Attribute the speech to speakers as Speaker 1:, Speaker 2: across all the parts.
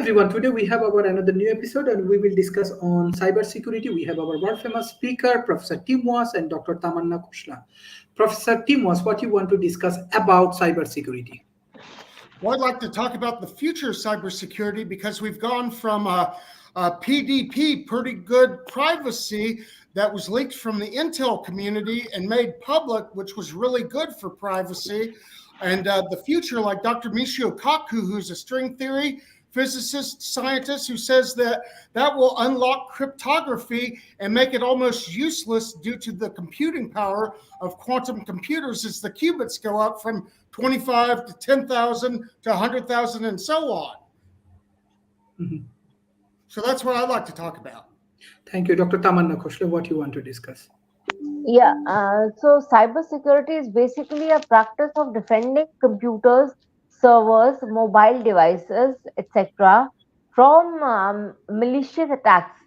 Speaker 1: everyone. Today we have our another new episode and we will discuss on cybersecurity. We have our world famous speaker, Professor Tim Was and Dr. Tamanna Kushla. Professor Tim Was, what you want to discuss about cybersecurity?
Speaker 2: Well, I'd like to talk about the future of cybersecurity because we've gone from a PDP, pretty good privacy, that was leaked from the Intel community and made public, which was really good for privacy. And the future, like Dr. Michio Kaku, who's a string theory physicist, scientist, who says that will unlock cryptography and make it almost useless due to the computing power of quantum computers as the qubits go up from 25 to 10,000 to 100,000 and so on. Mm-hmm. So that's what I'd like to talk about.
Speaker 1: Thank you. Dr. Tamanna Kushla, what you want to discuss?
Speaker 3: Yeah, so cybersecurity is basically a practice of defending computers, servers, mobile devices, etc., from malicious attacks.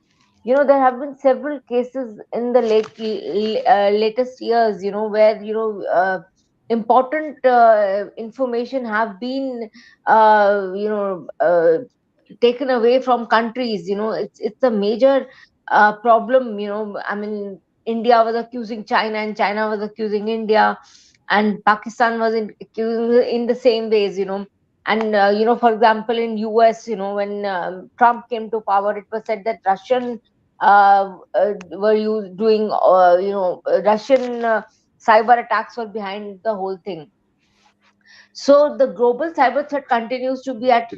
Speaker 3: You know, there have been several cases in the latest years, where important information have been, taken away from countries. It's a major problem. I mean, India was accusing China and China was accusing India, and Pakistan was accusing in the same ways. And for example, in US, when Trump came to power, it was said that Russian doing Russian cyber attacks were behind the whole thing. So the global cyber threat continues to be at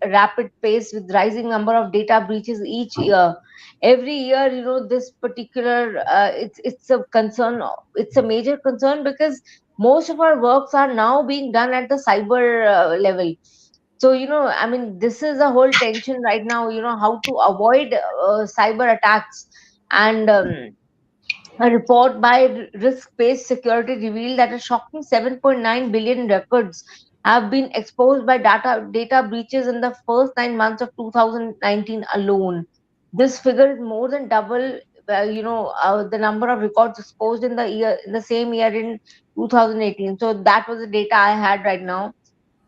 Speaker 3: rapid pace with rising number of data breaches each year. Every year, this particular it's a concern. It's a major concern because most of our works are now being done at the cyber level. So I mean, this is a whole tension right now. How to avoid cyber attacks. And a report by risk-based security revealed that a shocking 7.9 billion records have been exposed by data breaches in the first 9 months of 2019 alone. This figure is more than double, the number of records exposed in the same year in 2018. So that was the data I had right now.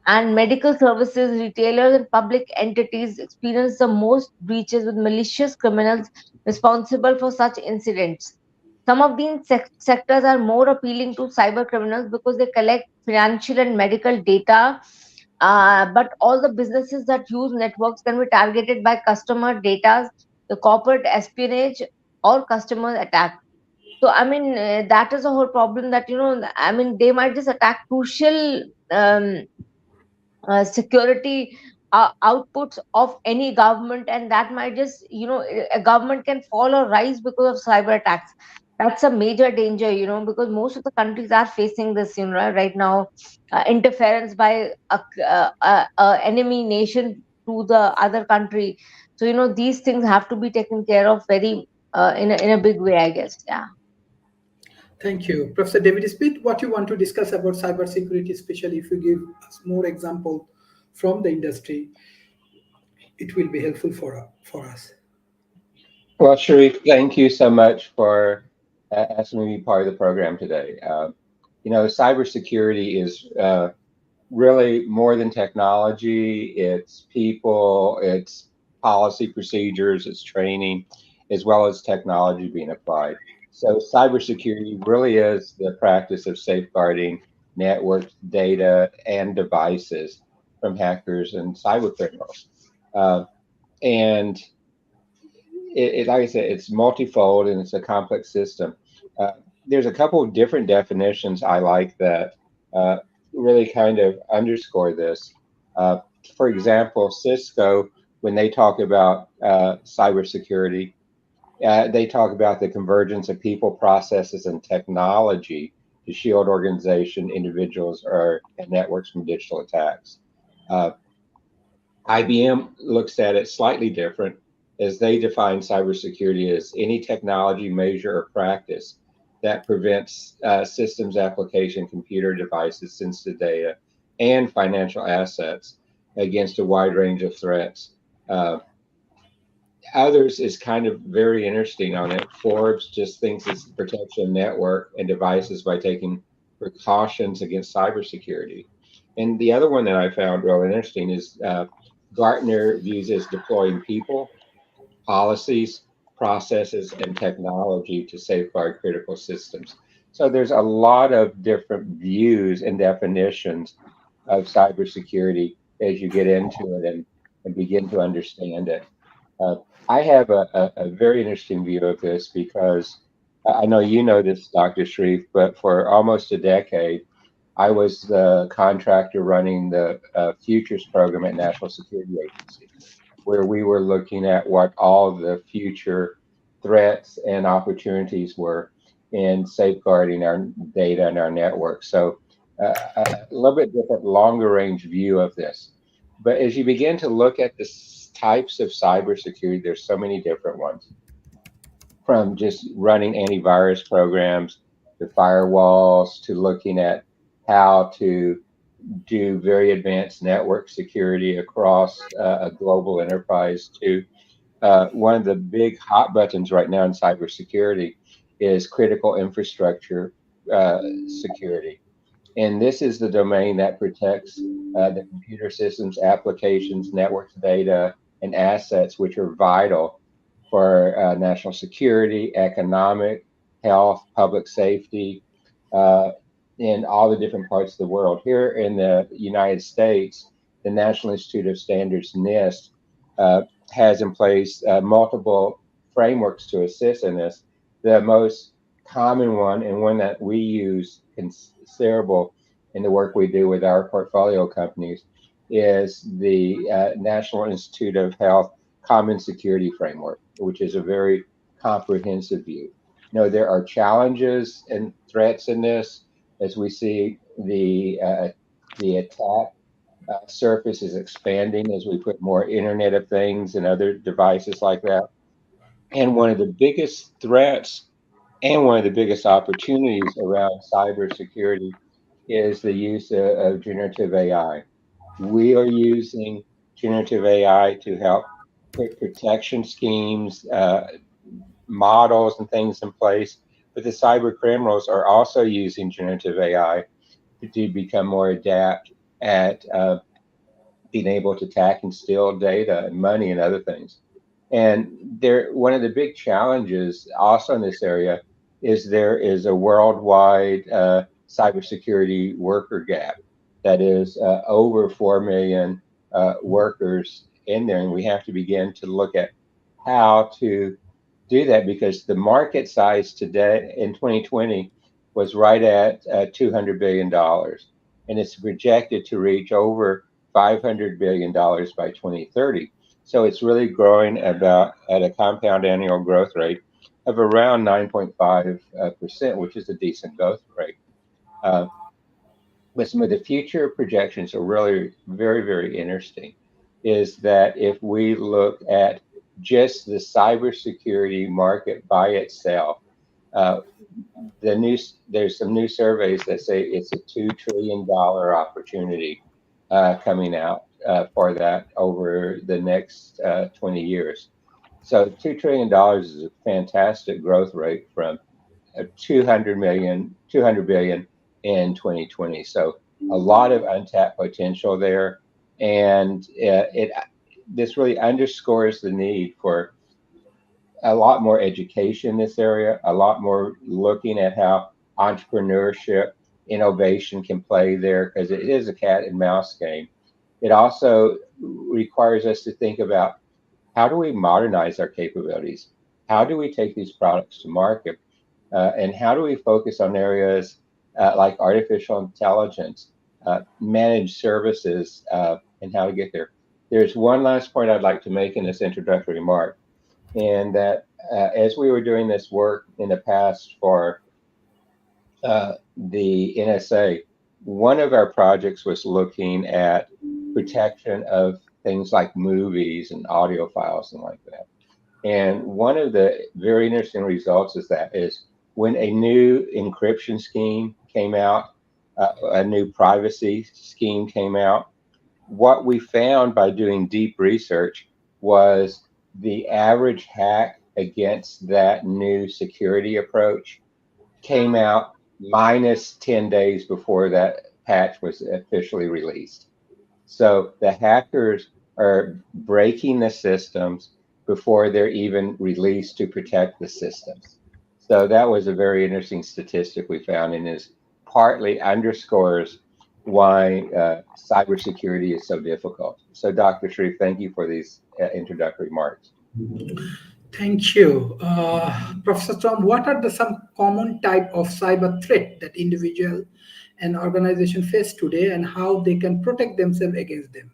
Speaker 3: And medical services, retailers, and public entities experience the most breaches, with malicious criminals responsible for such incidents. Some of these sectors are more appealing to cyber criminals because they collect financial and medical data. But all the businesses that use networks can be targeted by customer data, the corporate espionage, or customer attack. So, I mean, that is a whole problem that, I mean, they might just attack crucial security outputs of any government, and that might just, a government can fall or rise because of cyber attacks. That's a major danger, because most of the countries are facing this, right now, interference by a enemy nation to the other country. So these things have to be taken care of very in a big way, I guess. Yeah.
Speaker 1: Thank you. Professor David Smith, what you want to discuss about cybersecurity, especially if you give us more example from the industry, it will be helpful for us.
Speaker 4: Well, Sharif, thank you so much for asking me to be part of the program today. Cybersecurity is really more than technology. It's people, it's policy procedures, it's training, as well as technology being applied. So cybersecurity really is the practice of safeguarding networks, data, and devices from hackers and cyber criminals. And like I said, it's multifold and it's a complex system. There's a couple of different definitions I like that really kind of underscore this. For example, Cisco, when they talk about cybersecurity, they talk about the convergence of people, processes, and technology to shield organization, individuals, and networks from digital attacks. IBM looks at it slightly different, as they define cybersecurity as any technology, measure, or practice that prevents systems, application, computer devices, sensitive data, and financial assets against a wide range of threats. Others is kind of very interesting on it. Forbes just thinks it's protection of network and devices by taking precautions against cybersecurity. And the other one that I found really interesting is Gartner views as deploying people, policies, processes, and technology to safeguard critical systems. So there's a lot of different views and definitions of cybersecurity as you get into it and begin to understand it. Uh, I have a very interesting view of this because I know you know this, Dr. Sharif, but for almost a decade, I was the contractor running the futures program at National Security Agency, where we were looking at what all the future threats and opportunities were in safeguarding our data and our network. So, a little bit different, longer range view of this. But as you begin to look at the types of cybersecurity, there's so many different ones, from just running antivirus programs to firewalls to looking at how to do very advanced network security across a global enterprise to one of the big hot buttons right now in cybersecurity is critical infrastructure security. And this is the domain that protects the computer systems, applications, networks, data, and assets, which are vital for national security, economic, health, public safety, uh, in all the different parts of the world. Here in the United States, the National Institute of Standards, NIST, has in place multiple frameworks to assist in this. The most common one, and one that we use considerable in the work we do with our portfolio companies, is the National Institute of Health Common Security Framework, which is a very comprehensive view. There are challenges and threats in this as we see the attack surface is expanding as we put more Internet of Things and other devices like that. And one of the biggest threats and one of the biggest opportunities around cybersecurity is the use of generative AI. We are using generative AI to help put protection schemes, models, and things in place. But the cyber criminals are also using generative AI to become more adept at being able to track and steal data and money and other things. And one of the big challenges also in this area is there is a worldwide cybersecurity worker gap that is over 4 million workers in there. And we have to begin to look at how to do that because the market size today in 2020 was right at $200 billion. dollars, and it's projected to reach over $500 billion dollars by 2030. So it's really growing about at a compound annual growth rate of around 9.5%, which is a decent growth rate. Uh, but some of the future projections are really very, very interesting. Is that if we look at just the cybersecurity market by itself, uh, there's some new surveys that say it's a $2 trillion opportunity coming out for that over the next 20 years. So $2 trillion is a fantastic growth rate from 200 billion in 2020. So a lot of untapped potential there, and it this really underscores the need for a lot more education in this area, a lot more looking at how entrepreneurship, innovation can play there because it is a cat and mouse game. It also requires us to think about how do we modernize our capabilities? How do we take these products to market? And how do we focus on areas like artificial intelligence, managed services, and how to get there? There's one last point I'd like to make in this introductory remark, and that as we were doing this work in the past for the NSA, one of our projects was looking at protection of things like movies and audio files and like that. And one of the very interesting results is when a new encryption scheme came out, a new privacy scheme came out, what we found by doing deep research was the average hack against that new security approach came out minus 10 days before that patch was officially released. So the hackers are breaking the systems before they're even released to protect the systems. So that was a very interesting statistic we found, and is partly underscores why cybersecurity is so difficult. So, Dr. Sharif, thank you for these introductory remarks.
Speaker 1: Thank you. Professor Tom, what are the some common type of cyber threat that individual and organization face today and how they can protect themselves against them?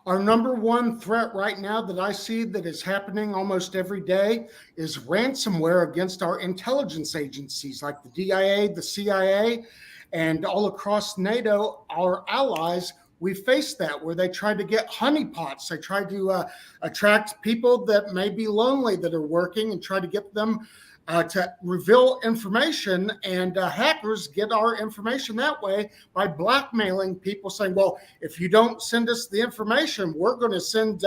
Speaker 2: Our number one threat right now that I see that is happening almost every day is ransomware against our intelligence agencies like the DIA, the CIA, and all across NATO, our allies. We face that where they try to get honeypots. They try to attract people that may be lonely that are working and try to get them to reveal information, and hackers get our information that way by blackmailing people, saying, well, if you don't send us the information, we're going to send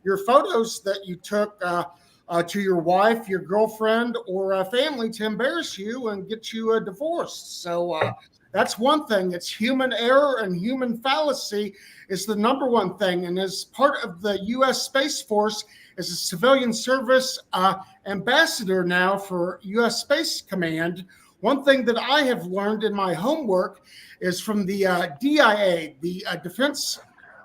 Speaker 2: your photos that you took to your wife, your girlfriend, or family to embarrass you and get you divorced. So that's one thing. It's human error and human fallacy is the number one thing. And as part of the U.S. Space Force, as a civilian service ambassador now for U.S. Space Command, one thing that I have learned in my homework is from the DIA, the Defense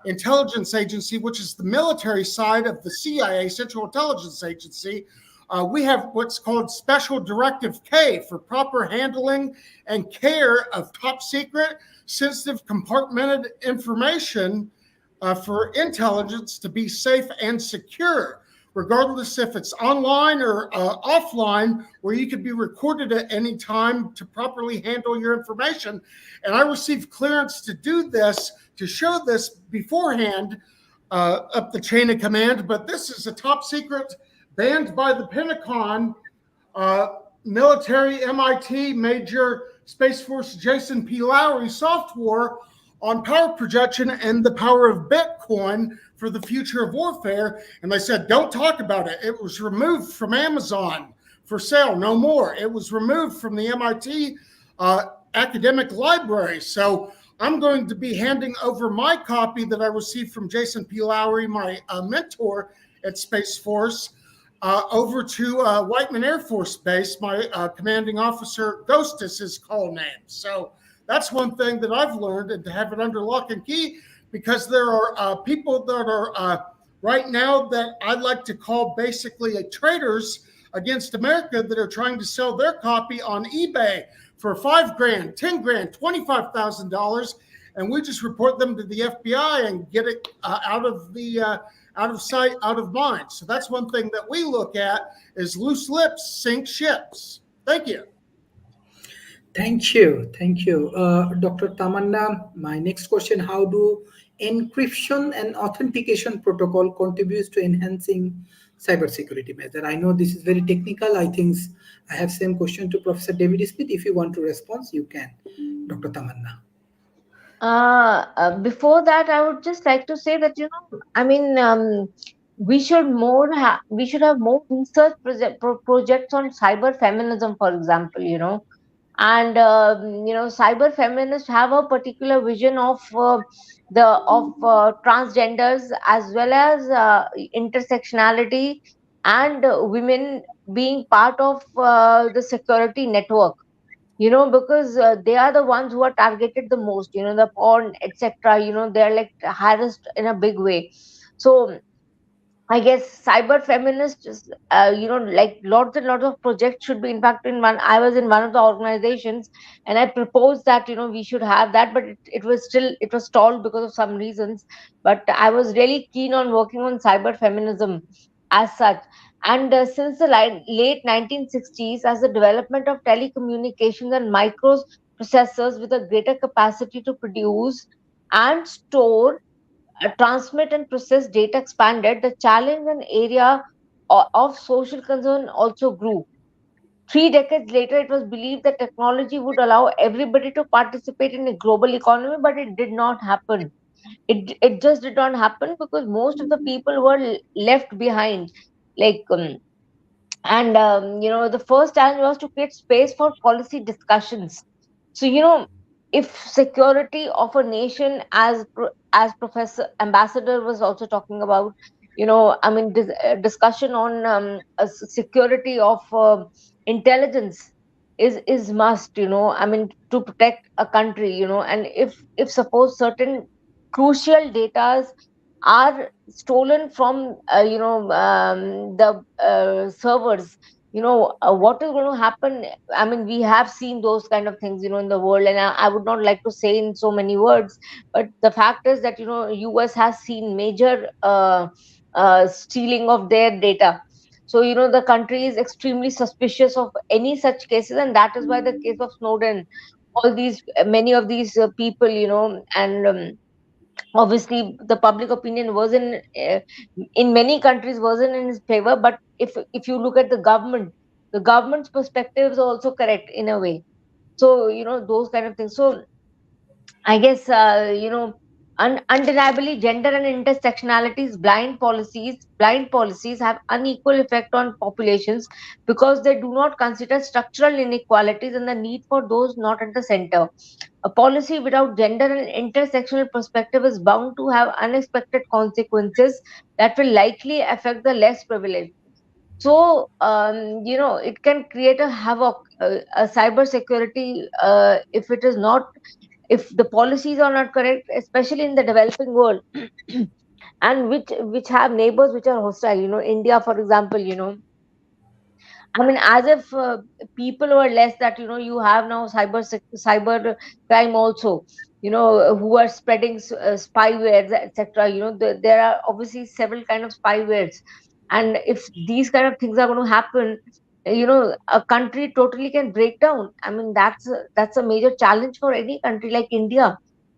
Speaker 2: Intelligence Agency, which is the military side of the CIA, Central Intelligence Agency. We have what's called Special Directive K for proper handling and care of top secret, sensitive, compartmented information for intelligence to be safe and secure, regardless if it's online or offline, where you could be recorded at any time to properly handle your information. And I received clearance to do this, to show this beforehand up the chain of command, but this is a top secret banned by the Pentagon, military MIT Major Space Force Jason P. Lowry software on power projection and the power of Bitcoin for the future of warfare. And they said, don't talk about it. It was removed from Amazon for sale, no more. It was removed from the MIT academic library. So I'm going to be handing over my copy that I received from Jason P. Lowry, my mentor at Space Force, over to Whiteman Air Force Base. My commanding officer, Ghost is his call name. So that's one thing that I've learned, and to have it under lock and key, because there are people that are right now that I'd like to call basically traitors against America that are trying to sell their copy on eBay for $5,000, $10,000, $25,000, and we just report them to the FBI and get it out of sight, out of mind. So that's one thing that we look at is loose lips sink ships. Thank you.
Speaker 1: Thank you. Thank you. Dr. Tamanna, my next question, how do encryption and authentication protocol contributes to enhancing cybersecurity measure? I know this is very technical. I think I have same question to Professor David Smith. If you want to respond, you can, Dr. Tamanna.
Speaker 3: Before that, I would just like to say that, I mean, we should we should have more research projects on cyber feminism, for example, and cyber feminists have a particular vision of transgenders, as well as intersectionality, and women being part of the security network, because they are the ones who are targeted the most, the porn, etc., they're like harassed in a big way. So I guess cyber feminists, like lots and lots of projects should be. In fact, I was in one of the organizations, and I proposed that we should have that, but it was stalled because of some reasons. But I was really keen on working on cyber feminism as such. And since the late 1960s, as the development of telecommunications and microprocessors with a greater capacity to produce and store, transmit and process data expanded, the challenge and area of social concern also grew. 3 decades later, it was believed that technology would allow everybody to participate in a global economy, but it did not happen. It just did not happen because most of the people were left behind. Like, and the first challenge was to create space for policy discussions. So, if security of a nation, as Professor Ambassador was also talking about, I mean, discussion on security of intelligence is must, I mean, to protect a country, and if suppose certain crucial data are stolen from the servers, what is going to happen? I mean, we have seen those kind of things, in the world, and I would not like to say in so many words, but the fact is that, US has seen major stealing of their data. So, the country is extremely suspicious of any such cases, and that is why the case of Snowden, all these, many of these people, and obviously the public opinion wasn't in many countries wasn't in his favor, but if you look at the government's perspective is also correct in a way. So, those kind of things. So I guess, undeniably, gender and intersectionalities, blind policies have unequal effect on populations because they do not consider structural inequalities and the need for those not at the center. A policy without gender and intersectional perspective is bound to have unexpected consequences that will likely affect the less privileged. So, it can create a havoc, a cyber security, if it is not, if the policies are not correct, especially in the developing world, and which have neighbors which are hostile. India, for example, I mean, as if people were less, that you have now cyber crime also. Who are spreading spywares, etc. There are obviously several kind of spywares, and if these kind of things are going to happen, a country totally can break down. I mean, that's a major challenge for any country like India.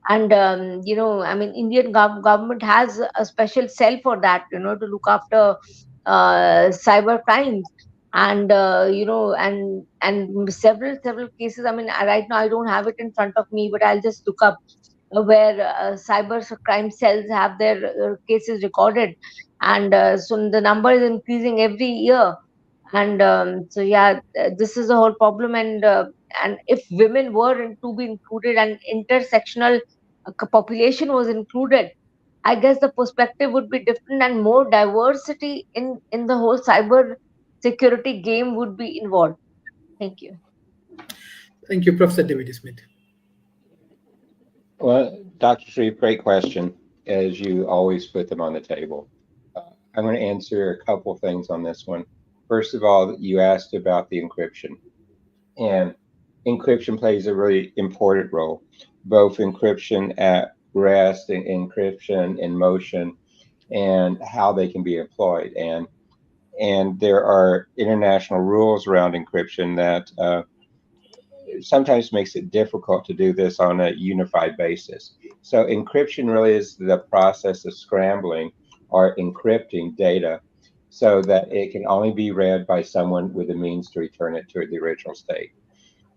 Speaker 3: And I mean, Indian government has a special cell for that, to look after cyber crimes. And and several cases, I mean, right now I don't have it in front of me, but I'll just look up where cyber crime cells have their cases recorded. And so the number is increasing every year. And so yeah, this is a whole problem. And if women were to be included and intersectional population was included, I guess the perspective would be different, and more diversity in the whole cyber security game would be involved. Thank you.
Speaker 1: Thank you, Professor David Smith.
Speaker 4: Well, Dr. Shreve, great question, as you always put them on the table. I'm going to answer a couple things on this one. First of all, you asked about the encryption, and encryption plays a really important role, both encryption at rest and encryption in motion, and how they can be employed. And there are international rules around encryption that sometimes makes it difficult to do this on a unified basis. So encryption really is the process of scrambling or encrypting data so that it can only be read by someone with the means to return it to the original state.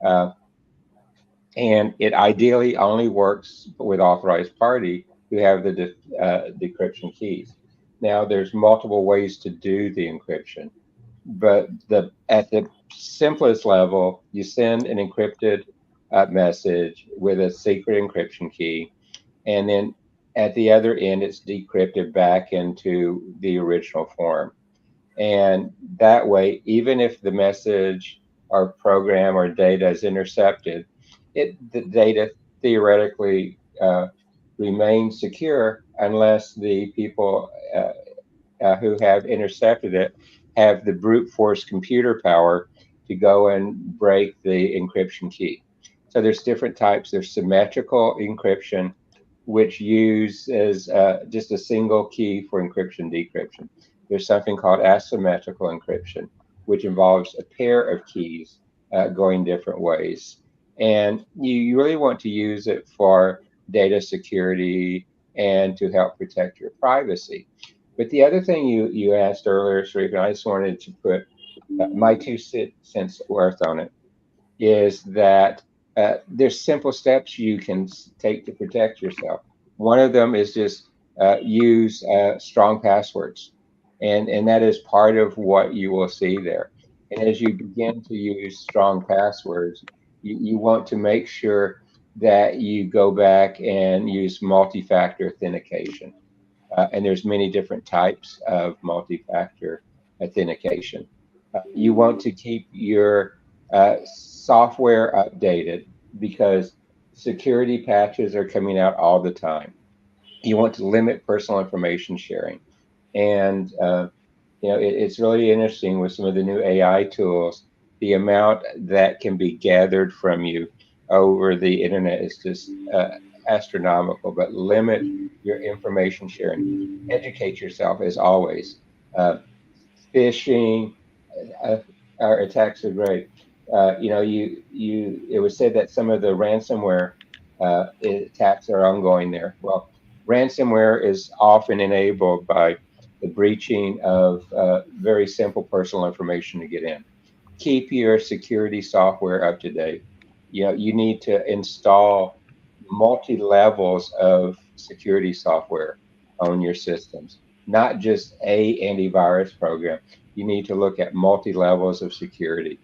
Speaker 4: Uh, and it ideally only works with authorized party who have the decryption keys. Now, there's multiple ways to do the encryption, but at the simplest level, you send an encrypted message with a secret encryption key, and then at the other end, it's decrypted back into the original form. And that way, even if the message or program or data is intercepted, the data theoretically remains secure unless the people who have intercepted it have the brute force computer power to go and break the encryption key. So there's different types. There's symmetrical encryption, which uses just a single key for encryption decryption. There's something called asymmetrical encryption, which involves a pair of keys going different ways. And you really want to use it for data security and to help protect your privacy. But the other thing you asked earlier, Sharif, and I just wanted to put my 2 cents worth on it, is that there's simple steps you can take to protect yourself. One of them is just use strong passwords, and that is part of what you will see there. And as you begin to use strong passwords, you want to make sure that you go back and use multi-factor authentication. And there's many different types of multi-factor authentication. You want to keep your software updated because security patches are coming out all the time. You want to limit personal information sharing. And it's really interesting with some of the new AI tools. The amount that can be gathered from you over the internet is just astronomical. But limit your information sharing. Educate yourself as always. Uh, Phishing, uh, our attacks are great. It was said that some of the ransomware attacks are ongoing there. Well, ransomware is often enabled by the breaching of very simple personal information to get in. Keep your security software up to date. You need to install multi levels of security software on your systems, not just a antivirus program. You need to look at multi levels of security.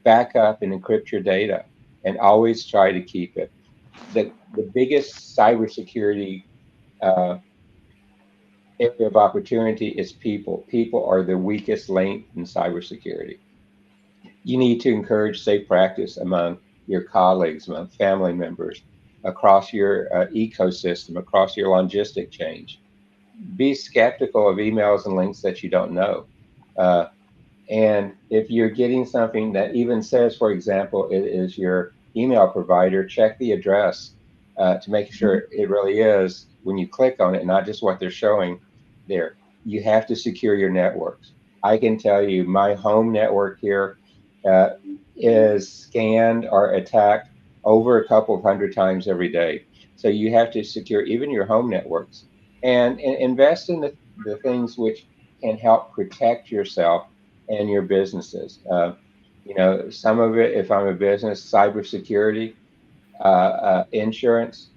Speaker 4: Back up and encrypt your data, and always try to keep it. The biggest cybersecurity uh, area of opportunity is people. People are the weakest link in cybersecurity. You need to encourage safe practice among your colleagues, among family members, across your ecosystem, across your logistic change. Be skeptical of emails and links that you don't know. Uh, and if you're getting something that even says, for example, it is your email provider, check the address to make sure it really is when you click on it, not just what they're showing there. You have to secure your networks. I can tell you my home network here uh, is scanned or attacked over a couple of hundred times every day. So you have to secure even your home networks and invest in the things which can help protect yourself and your businesses. Some of it, if I'm a business, cybersecurity, insurance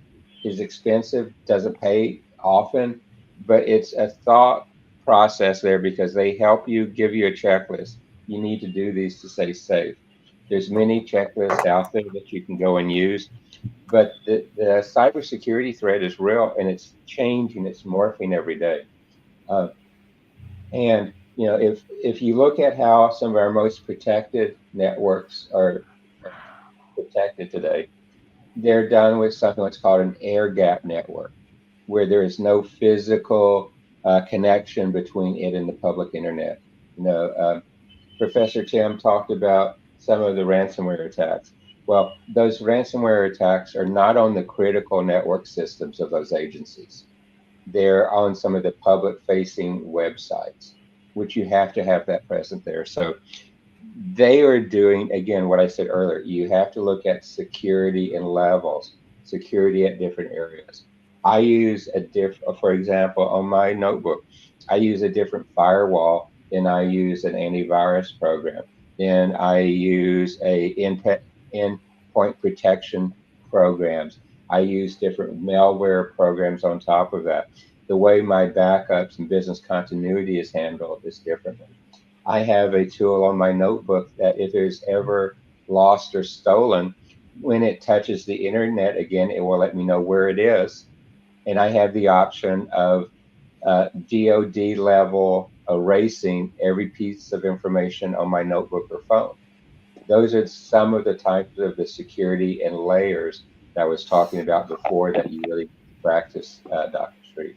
Speaker 4: is expensive, doesn't pay often, but it's a thought process there because they help you, give you a checklist. You need to do these to stay safe. There's many checklists out there that you can go and use, but the cybersecurity threat is real and it's changing, it's morphing every day. Uh, and if you look at how some of our most protected networks are protected today, they're done with something that's called an air gap network, where there is no physical connection between it and the public internet. Professor Tim talked about some of the ransomware attacks. Well, those ransomware attacks are not on the critical network systems of those agencies. They're on some of the public facing websites, which you have to have that present there. So they are doing, again, what I said earlier. You have to look at security in levels, security at different areas. I use for example, on my notebook, I use a different firewall than I use an antivirus program. Then I use a endpoint protection programs. I use different malware programs on top of that. The way my backups and business continuity is handled is differently. I have a tool on my notebook that if it's ever lost or stolen, when it touches the internet again, it will let me know where it is. And I have the option of DoD level erasing every piece of information on my notebook or phone. Those are some of the types of the security and layers that I was talking about before that you really practice, Dr. Street.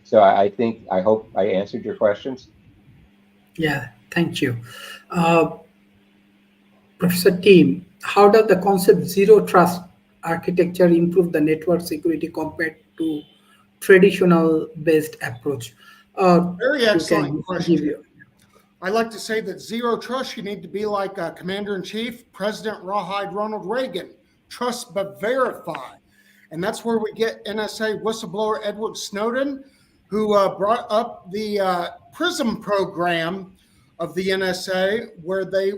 Speaker 4: So I hope I answered your questions.
Speaker 1: Yeah, thank you. Uh, Professor Tim, how does the concept zero trust architecture improve the network security compared to traditional based approach?
Speaker 2: Very
Speaker 1: You
Speaker 2: excellent
Speaker 1: can give
Speaker 2: question.
Speaker 1: your.
Speaker 2: I like to say that zero trust, you need to be like Commander in Chief, President Rawhide Ronald Reagan. Trust but verify. And that's where we get NSA whistleblower Edward Snowden, who brought up the PRISM program of the NSA, where they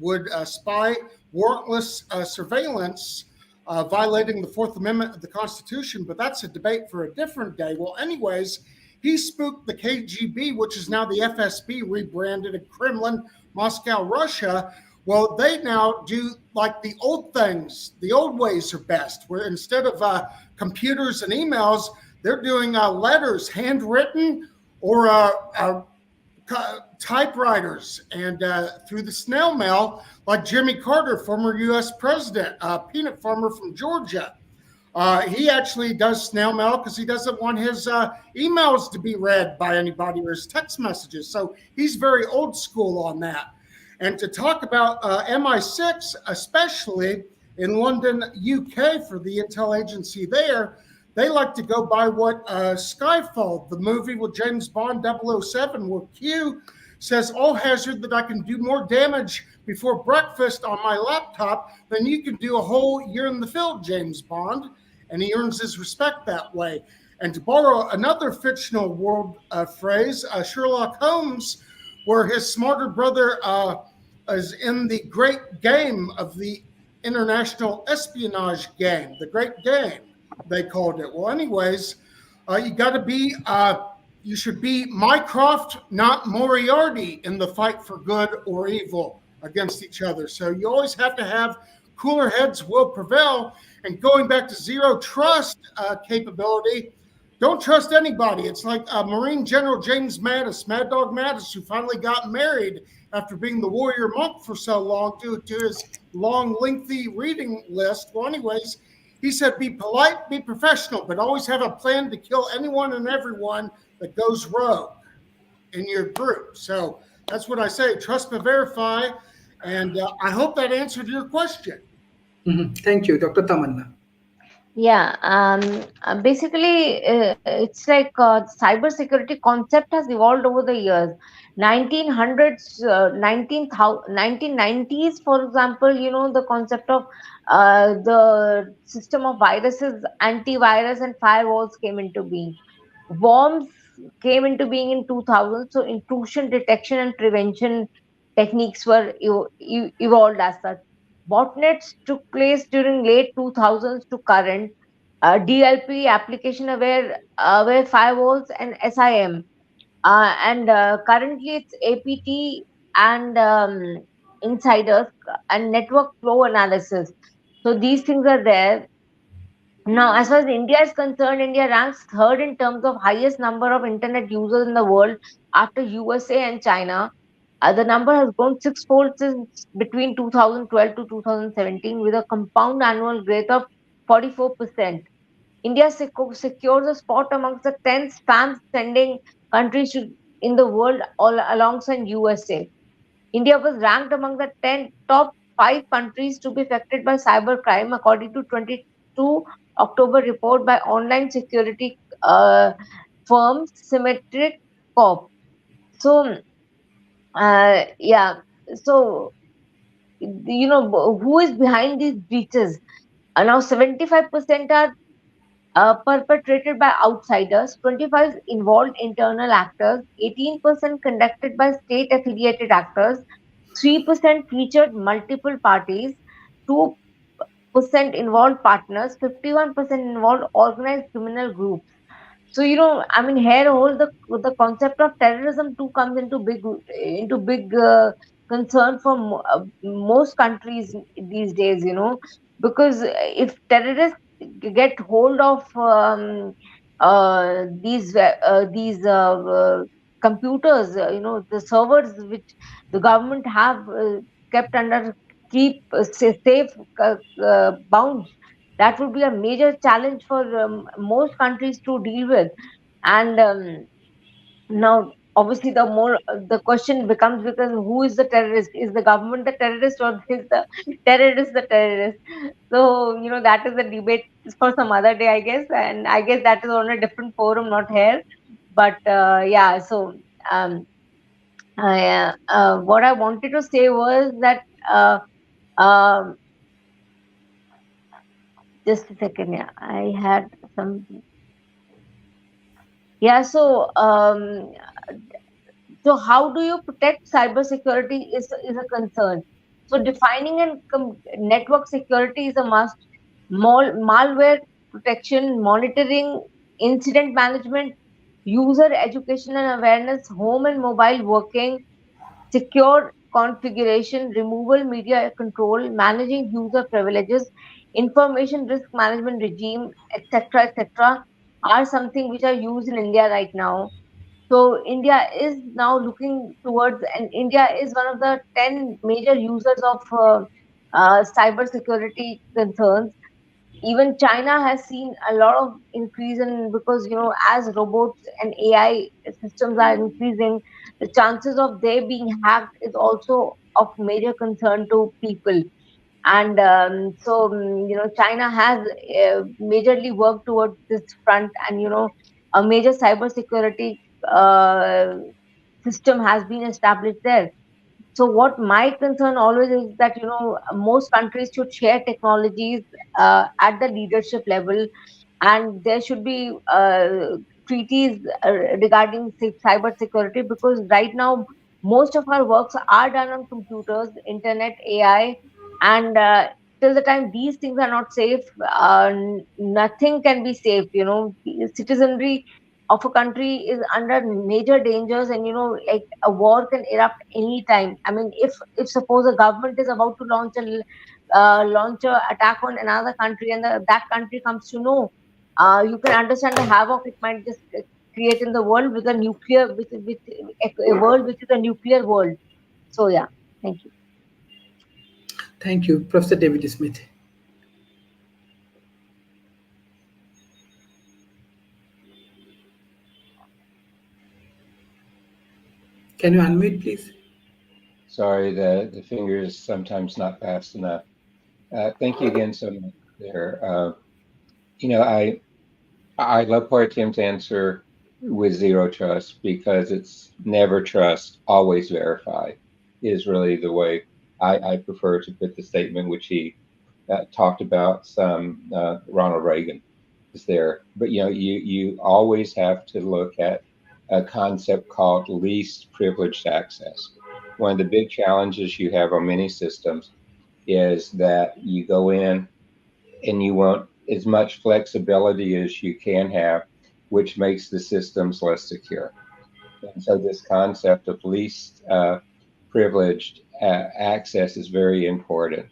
Speaker 2: would spy warrantless surveillance, violating the Fourth Amendment of the Constitution. But that's a debate for a different day. Well, anyways, he spooked the KGB, which is now the FSB, rebranded in Kremlin, Moscow, Russia, Well, they now do like the old things. The old ways are best, where instead of computers and emails, they're doing letters, handwritten, or typewriters, and through the snail mail, like Jimmy Carter, former U.S. president, peanut farmer from Georgia. He actually does snail mail because he doesn't want his emails to be read by anybody or his text messages. So he's very old school on that. And to talk about MI6, especially in London, UK, for the intel agency there, they like to go by what Skyfall, the movie with James Bond 007, where Q says, all hazard that I can do more damage before breakfast on my laptop than you can do a whole year in the field, James Bond. And he earns his respect that way. And to borrow another fictional world phrase, Sherlock Holmes, where his smarter brother is in the great game of the international espionage game, the great game, they called it. Well, anyways, you got to be, you should be Mycroft, not Moriarty, in the fight for good or evil against each other. So you always have to have cooler heads will prevail. And going back to zero trust capability, don't trust anybody. It's like Marine General James Mattis, Mad Dog Mattis, who finally got married after being the warrior monk for so long due to his long, lengthy reading list. Well, anyways, he said, be polite, be professional, but always have a plan to kill anyone and everyone that goes rogue in your group. So that's what I say. Trust but verify. And I hope that answered your question.
Speaker 1: Thank you, Dr. Tamanna.
Speaker 3: Yeah, basically, it's like cybersecurity concept has evolved over the years. 1900s, 1990s, for example, the concept of the system of viruses, antivirus, and firewalls came into being. Worms came into being in 2000, so intrusion detection and prevention techniques were evolved as such. Botnets took place during late 2000s to current. DLP, application aware firewalls, and SIM. And currently it's APT and insiders and network flow analysis. So these things are there. Now, as far as India is concerned, India ranks third in terms of highest number of internet users in the world after USA and China. The number has grown sixfold since between 2012 to 2017 with a compound annual growth of 44%. India secures a spot amongst the 10 spam sending countries in the world all alongside USA. India was ranked among the 10 top 5 countries to be affected by cybercrime according to 22 October report by online security firm Symmetric Corp. So, yeah, so who is behind these breaches? Now 75% are perpetrated by outsiders, 25 involved internal actors, 18% conducted by state affiliated actors, 3% featured multiple parties, 2% involved partners, 51% involved organized criminal groups. So I mean, here all the concept of terrorism too comes into big concern for most countries these days. Because if terrorists get hold of these computers, the servers which the government have kept under keep safe bounds, that would be a major challenge for most countries to deal with. And now obviously the question becomes, because who is the terrorist? Is the government the terrorist, or is the terrorist the terrorist? So that is a debate for some other day, I guess, and I guess that is on a different forum, not here. But yeah, so um what I wanted to say was that um just a second. Yeah, I had some. Yeah, so how do you protect cybersecurity is a concern. So defining and network security is a must. Malware protection, monitoring, incident management, user education and awareness, home and mobile working, secure configuration, removal, media control, managing user privileges, information risk management regime, etc., etc., are something which are used in India right now. So India is now looking towards, and India is one of the 10 major users of cyber security concerns. Even China has seen a lot of increase in, because as robots and AI systems are increasing, the chances of they being hacked is also of major concern to people. And China has majorly worked towards this front, and a major cybersecurity uh, system has been established there. So what my concern always is that most countries should share technologies at the leadership level, and there should be treaties regarding cyber security, because right now most of our works are done on computers, internet, AI, and till the time these things are not safe, nothing can be safe. The citizenry of a country is under major dangers, and like a war can erupt anytime. I mean, if suppose a government is about to launch a attack on another country, and that country comes to know, you can understand the havoc it might just create in the world with a nuclear, with a world which is a nuclear world. So yeah, thank you.
Speaker 1: Thank you, Professor David Smith. Can you unmute, please?
Speaker 4: Sorry, the finger is sometimes not fast enough. Thank you again so much there. You know, I love part of Tim's answer with zero trust, because it's never trust, always verify is really the way I prefer to put the statement, which he talked about some. Ronald Reagan is there, but you always have to look at a concept called least privileged access. One of the big challenges you have on many systems is that you go in and you want as much flexibility as you can have, which makes the systems less secure. And so, this concept of least privileged access is very important,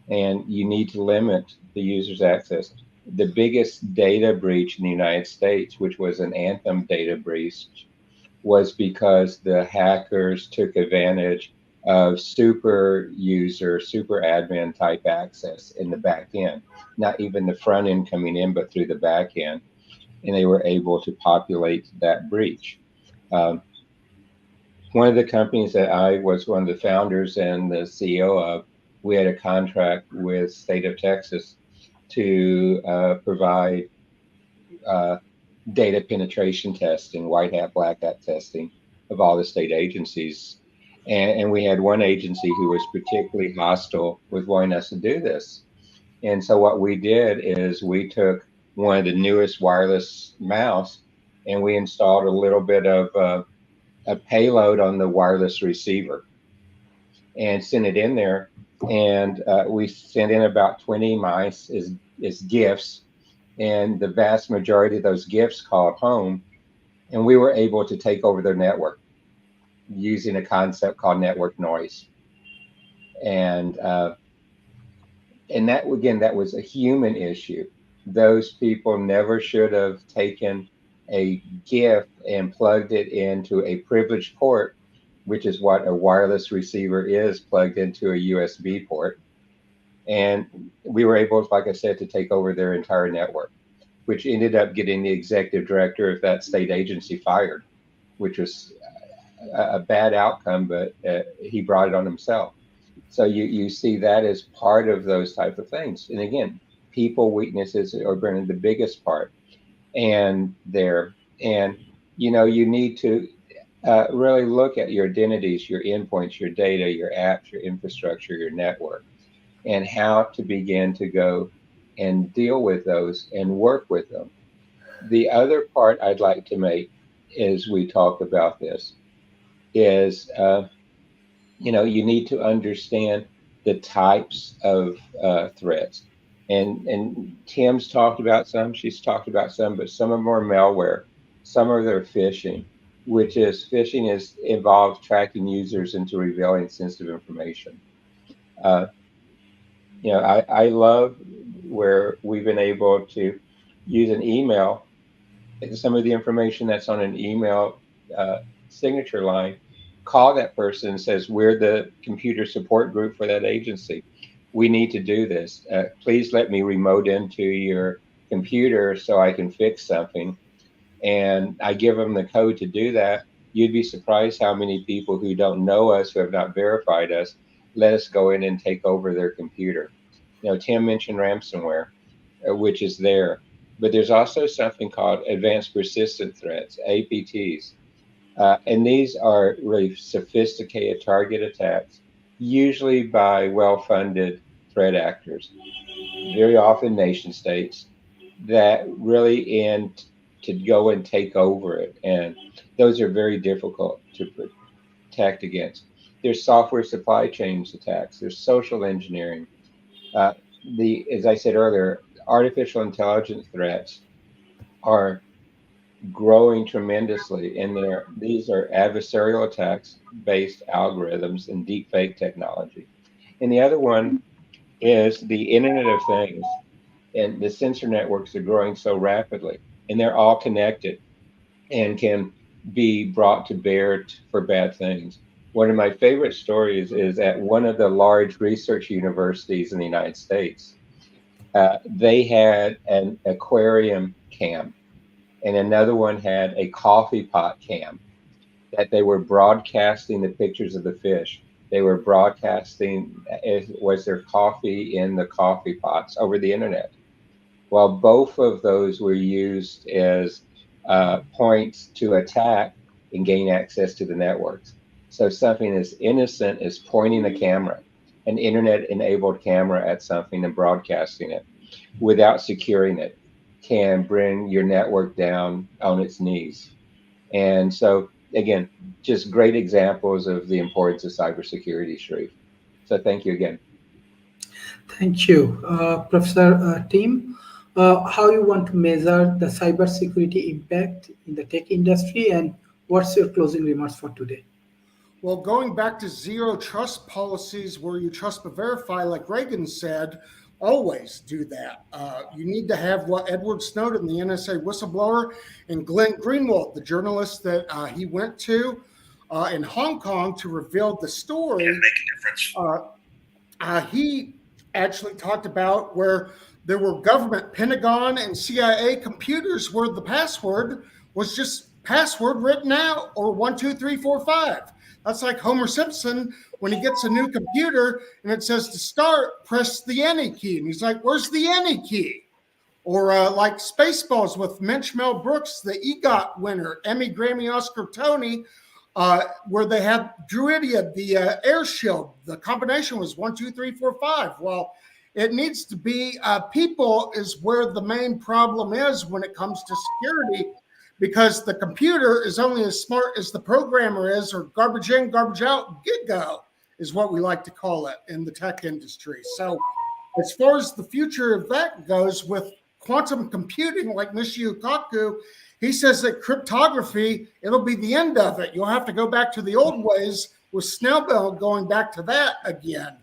Speaker 4: and you need to limit the user's access. The biggest data breach in the United States, which was an Anthem data breach, was because the hackers took advantage of super user, super admin type access in the back end, not even the front end coming in, but through the back end. And they were able to populate that breach. Um, One of the companies that I was one of the founders and the CEO of, we had a contract with state of Texas to provide uh, data penetration testing, white hat, black hat testing of all the state agencies. And we had one agency who was particularly hostile with wanting us to do this. And so what we did is we took one of the newest wireless mouse and we installed a little bit of a payload on the wireless receiver and sent it in there. And we sent in about 20 mice as gifts. And the vast majority of those gifts called home, and we were able to take over their network using a concept called network noise. And and that, again, that was a human issue. Those people never should have taken a gift and plugged it into a privileged port, which is what a wireless receiver is, plugged into a USB port. And we were able, like I said, to take over their entire network, which ended up getting the executive director of that state agency fired, which was a bad outcome, but he brought it on himself. So you see that as part of those type of things. And again, people weaknesses are bringing the biggest part, and there, and you need to really look at your identities, your endpoints, your data, your apps, your infrastructure, your network, and how to begin to go and deal with those and work with them. The other part I'd like to make as we talk about this is, you need to understand the types of threats. And Tim's talked about some, she's talked about some, but some of them are malware, some are their phishing, which is phishing is involves tracking users into revealing sensitive information. Uh, I love where we've been able to use an email and some of the information that's on an email uh, signature line, call that person and says, we're the computer support group for that agency. We need to do this. Please let me remote into your computer so I can fix something. And I give them the code to do that. You'd be surprised how many people who don't know us, who have not verified us, let us go in and take over their computer. Tim mentioned ransomware, which is there, but there's also something called advanced persistent threats, APTs. And these are really sophisticated target attacks, usually by well funded threat actors, very often nation states, that really end to go and take over it. And those are very difficult to protect against. There's software supply chains attacks, there's social engineering. Uh, as I said earlier, artificial intelligence threats are growing tremendously, and these are adversarial attacks based algorithms and deep fake technology. And the other one is the Internet of Things, and the sensor networks are growing so rapidly, and they're all connected and can be brought to bear for bad things. One of my favorite stories is at one of the large research universities in the United States. They had an aquarium cam, and another one had a coffee pot cam that they were broadcasting the pictures of the fish. They were broadcasting was there coffee in the coffee pots over the internet. Well, both of those were used as points to attack and gain access to the networks. So something as innocent as pointing a camera, an internet-enabled camera at something and broadcasting it without securing it, can bring your network down on its knees. And so, again, just great examples of the importance of cybersecurity, Sharif. So thank you again.
Speaker 1: Thank you, Professor Tim. How you want to measure the cybersecurity impact in the tech industry, and what's your closing remarks for today?
Speaker 2: Well, going back to zero trust policies where you trust but verify, like Reagan said, always do that. You need to have what Edward Snowden, the NSA whistleblower, and Glenn Greenwald, the journalist that he went to in Hong Kong to reveal the story. Make a difference. He actually talked about where there were government, Pentagon, and CIA computers where the password was just password written out, or 1 2 3 4 5. That's like Homer Simpson when he gets a new computer and it says to start, press the any key. And he's like, where's the any key? Or like Spaceballs with Mensch Mel Brooks, the EGOT winner, Emmy, Grammy, Oscar, Tony, where they had Druidia, the air shield. The combination was 1 2 3 4 5. Well, it needs to be people is where the main problem is when it comes to security, because the computer is only as smart as the programmer is, or garbage in, garbage out, giggo is what we like to call it in the tech industry. So as far as the future of that goes with quantum computing, like Nishio Kaku, he says that cryptography, it'll be the end of it. You'll have to go back to the old ways with Snellbell going back to that again.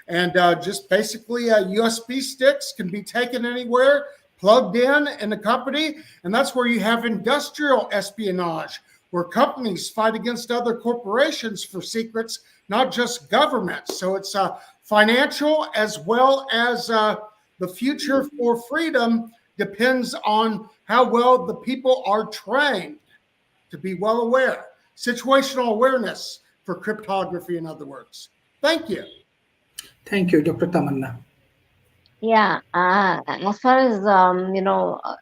Speaker 2: And just basically USB sticks can be taken anywhere, plugged in the company. And that's where you have industrial espionage, where companies fight against other corporations for secrets, not just governments. So it's financial as well as the future for freedom depends on how well the people are trained to be well aware. Situational awareness for cryptography, in other words. Thank you.
Speaker 1: Thank you, Dr. Tamanna.
Speaker 3: Yeah, as far as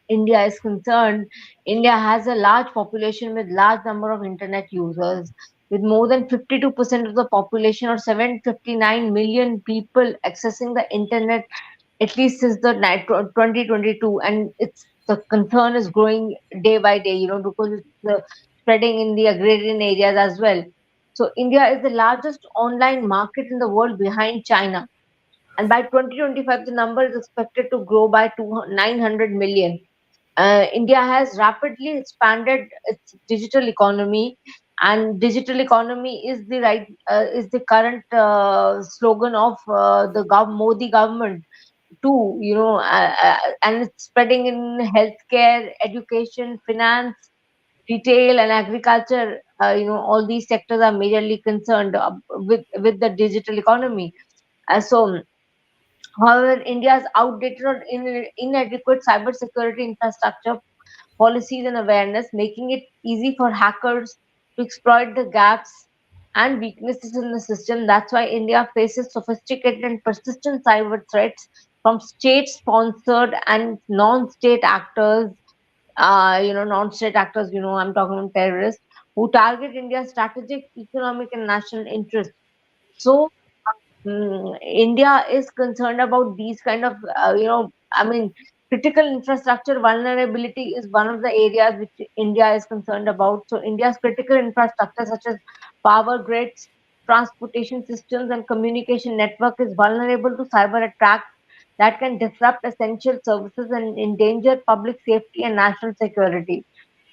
Speaker 3: India is concerned, India has a large population with large number of internet users, with more than 52% of the population, or 759 million people, accessing the internet at least since the 2022, and it's the concern is growing day by day. Because it's spreading in the agrarian areas as well. So India is the largest online market in the world behind China, and by 2025 the number is expected to grow by 900 million. India has rapidly expanded its digital economy, and digital economy is the current slogan of the Modi government too. And it's spreading in healthcare, education, finance, retail, and agriculture. All these sectors are majorly concerned with the digital economy. So, however, India's outdated or inadequate cybersecurity infrastructure, policies, and awareness, making it easy for hackers to exploit the gaps and weaknesses in the system. That's why India faces sophisticated and persistent cyber threats from state-sponsored and non-state actors. Non-state actors. I'm talking about terrorists who target India's strategic, economic, and national interests. So India is concerned about these kind of, I mean, critical infrastructure vulnerability is one of the areas which India is concerned about. So, India's critical infrastructure, such as power grids, transportation systems, and communication network, is vulnerable to cyber attacks that can disrupt essential services and endanger public safety and national security.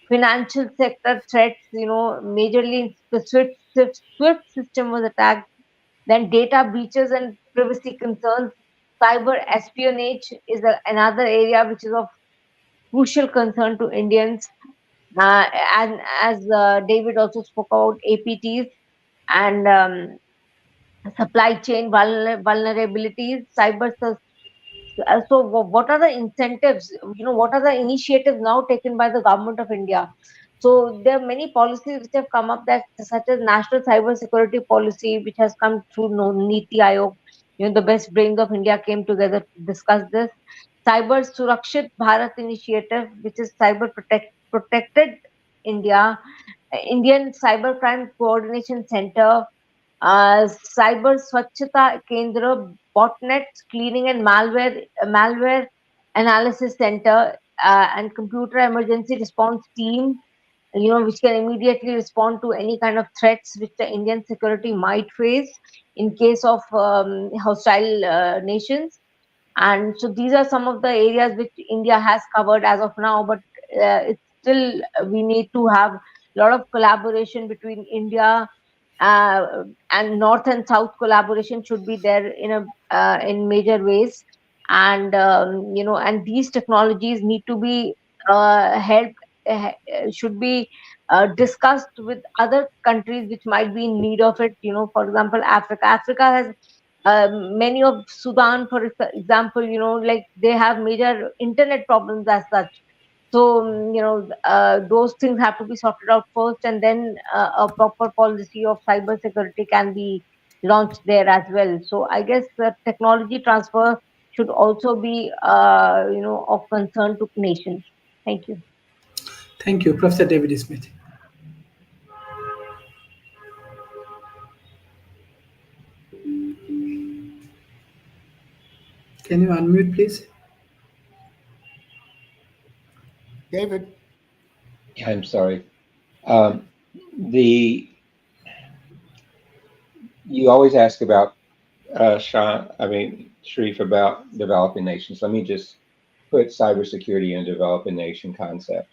Speaker 3: Financial sector threats, majorly the SWIFT system was attacked, then data breaches and privacy concerns. Cyber espionage is another area which is of crucial concern to Indians. And as David also spoke about APTs and supply chain vulnerabilities, what are the incentives? What are the initiatives now taken by the government of India? So there are many policies which have come up, that such as National Cyber Security Policy, which has come through Niti Aayog. The best brains of India came together to discuss this. Cyber Surakshit Bharat Initiative, which is protected India. Indian Cybercrime Coordination Center, Cyber Swachhata Kendra, Botnet Screening and Malware Analysis Center, and Computer Emergency Response Team, which can immediately respond to any kind of threats which the Indian security might face in case of hostile nations. And so these are some of the areas which India has covered as of now, but it's still, we need to have a lot of collaboration between India, uh, and North and South collaboration should be there in major ways. And and these technologies need to be helped, should be discussed with other countries which might be in need of it. For example, Africa has many of Sudan, for example, like they have major internet problems as such. So, those things have to be sorted out first, and then a proper policy of cyber security can be launched there as well. So, I guess the technology transfer should also be, of concern to nations. Thank you.
Speaker 1: Thank you, Professor David Smith. Can you unmute, please?
Speaker 2: David.
Speaker 4: Yeah, I'm sorry. Um, the you always ask about Sharif, about developing nations. Let me just put cybersecurity in a developing nation concept.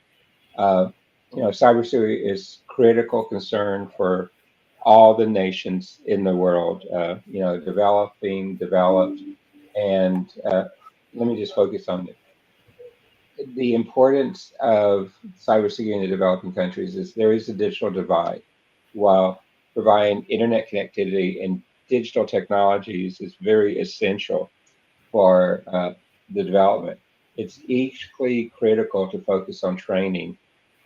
Speaker 4: Uh, cybersecurity is critical concern for all the nations in the world. Developing, developed, and let me just focus on the importance of cybersecurity in the developing countries. Is there is a digital divide, while providing internet connectivity and digital technologies is very essential for the development. It's equally critical to focus on training,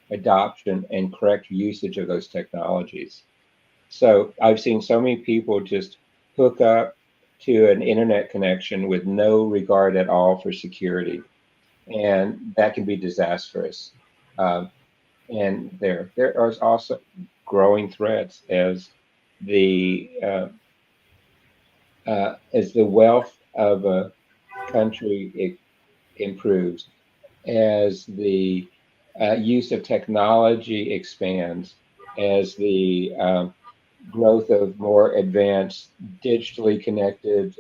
Speaker 4: adoption, and correct usage of those technologies. So I've seen so many people just hook up to an internet connection with no regard at all for security, and that can be disastrous. Um, and there are also growing threats the uh, as the wealth of a country improves, as the use of technology expands, as the growth of more advanced, digitally connected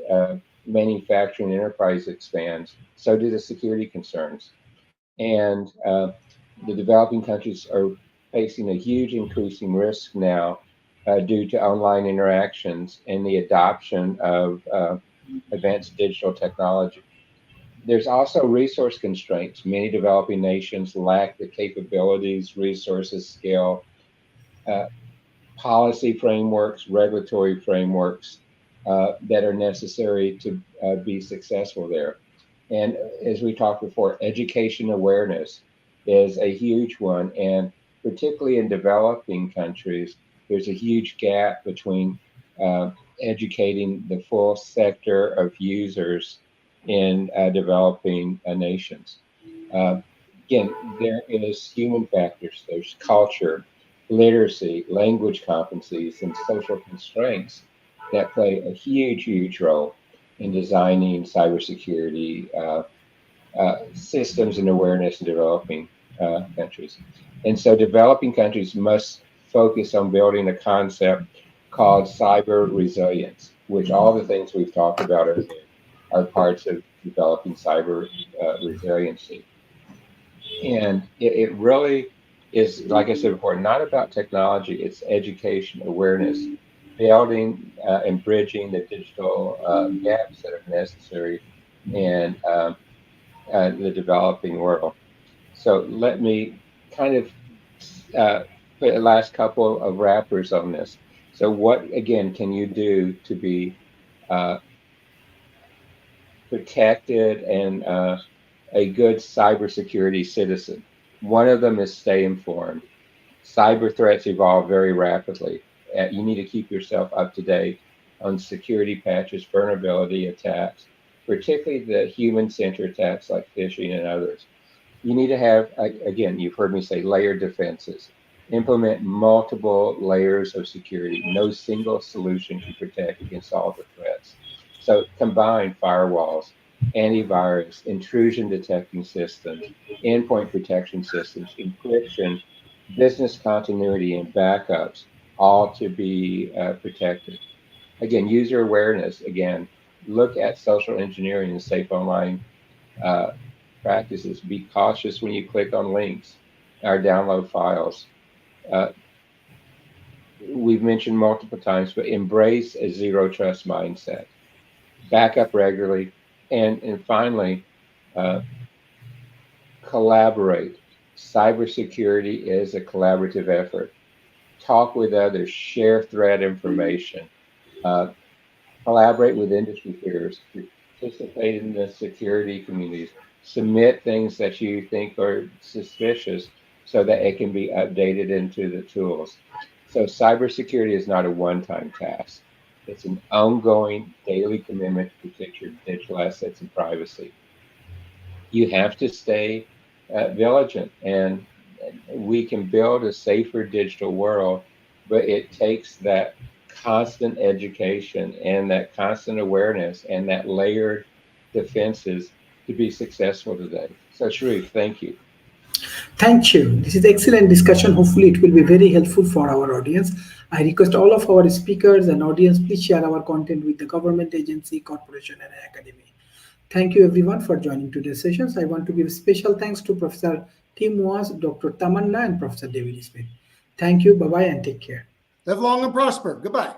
Speaker 4: manufacturing enterprise expands, so do the security concerns. And the developing countries are facing a huge increasing risk now due to online interactions and the adoption of advanced digital technology. There's also resource constraints. Many developing nations lack the capabilities, resources, skill, uh, policy frameworks, regulatory frameworks that are necessary to be successful there. And as we talked before, education awareness is a huge one. And particularly in developing countries, there's a huge gap between uh, educating the full sector of users in developing nations. Uh, Again, there is human factors, there's culture, literacy, language competencies, and social constraints that play a huge, huge role in designing cybersecurity systems and awareness in developing countries. And so developing countries must focus on building a concept called cyber resilience, which all the things we've talked about are parts of developing cyber resiliency. And it really is, like I said before, not about technology, it's education, awareness, building and bridging the digital gaps that are necessary in the developing world. So let me kind of uh, put a last couple of wrappers on this. So, what again can you do to be uh, protected and a good cybersecurity citizen? One of them is stay informed. Cyber threats evolve very rapidly. You need to keep yourself up to date on security patches, vulnerability attacks, particularly the human centered attacks like phishing and others. You need to have, again, you've heard me say layered defenses. Implement multiple layers of security. No single solution can protect against all the threats. So combine firewalls, antivirus, intrusion detecting systems, endpoint protection systems, encryption, business continuity, and backups, all to be protected. Again, user awareness. Again, look at social engineering and safe online uh, practices. Be cautious when you click on links or download files. Uh, we've mentioned multiple times, but embrace a zero trust mindset. Back up regularly, and finally, uh, collaborate. Cybersecurity is a collaborative effort. Talk with others, share threat information, uh, collaborate with industry peers, participate in the security communities, submit things that you think are suspicious so that it can be updated into the tools. So cybersecurity is not a one-time task. It's an ongoing daily commitment to protect your digital assets and privacy. You have to stay vigilant, and we can build a safer digital world, but it takes that constant education and that constant awareness and that layered defenses to be successful today. So, Sharif, thank you.
Speaker 1: Thank you. This is excellent discussion. Hopefully, it will be very helpful for our audience. I request all of our speakers and audience please share our content with the government agency, corporation, and academy. Thank you everyone for joining today's sessions. I want to give special thanks to Professor Tim Was, Dr. Tamanna, and Professor David Smith. Thank you. Bye bye and take care.
Speaker 2: Live long and prosper. Goodbye.